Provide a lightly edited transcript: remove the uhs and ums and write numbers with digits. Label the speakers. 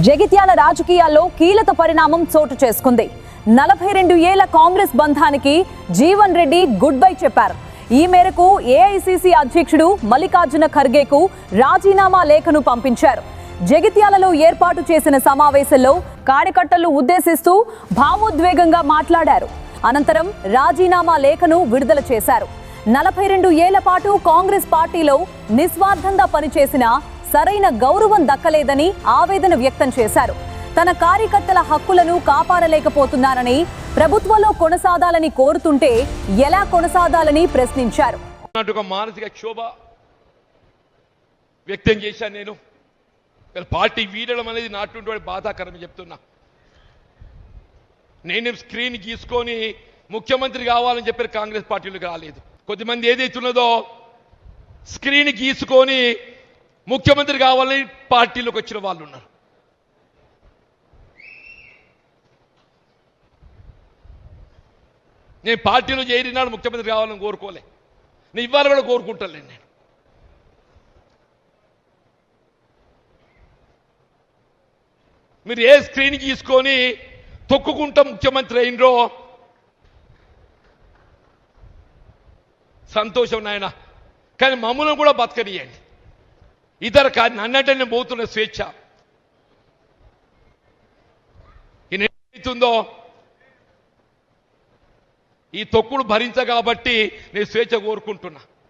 Speaker 1: జగిత్యాల రాజకీయాల్లో కీలక పరిణామం చోటు చేసుకుంది. 42 ఏళ్ల కాంగ్రెస్ బంధానికి జీవన్ రెడ్డి గుడ్ బై చెప్పారు. ఈ మేరకు ఏఐసీసీ అధ్యక్షుడు మల్లికార్జున ఖర్గేకు రాజీనామా లేఖను పంపించారు. జగిత్యాలలో ఏర్పాటు చేసిన సమావేశంలో కార్యకర్తలను ఉద్దేశిస్తూ భావోద్వేగంగా మాట్లాడారు. అనంతరం రాజీనామా లేఖను విడుదల చేశారు. 42 ఏళ్ల పాటు కాంగ్రెస్ పార్టీలో నిస్వార్థంగా పనిచేసిన సరైన గౌరవం దక్కలేదని ఆవేదన వ్యక్తం చేశారు. తన కార్యకర్తల హక్కులను కాపాడలేకపోతున్నారని, ప్రభుత్వంలో కొనసాగాలని కోరుతుంటే ఎలా కొనసాగాలని ప్రశ్నించారు.
Speaker 2: మానసిక క్షోభ వ్యక్తం చేశాను. నేను పార్టీ వీడడం అనేది నాటువంటి బాధాకరం చెప్తున్నా. నేను స్క్రీన్ గీసుకొని ముఖ్యమంత్రి కావాలని చెప్పారు. కాంగ్రెస్ పార్టీలకు రాలేదు. కొద్దిమంది ఏదైతున్నదో స్క్రీన్ గీసుకొని ముఖ్యమంత్రి కావాలని పార్టీలోకి వచ్చిన వాళ్ళు ఉన్నారు. నేను పార్టీలో చేరినాడు ముఖ్యమంత్రి కావాలని కోరుకోలే. నేను ఇవాళ కూడా కోరుకుంటాను. నేను మీరు ఏ స్క్రీన్ గీసుకొని తొక్కుకుంటా ముఖ్యమంత్రి అయినరో సంతోషం నాయన, కానీ మమ్మల్ని కూడా బతకనియండి. ఇతర నన్నంటే నేను పోతున్న స్వేచ్ఛ ఏదైతుందో ఈ తొక్కుడు భరించ కాబట్టి నేను స్వేచ్ఛ కోరుకుంటున్నా.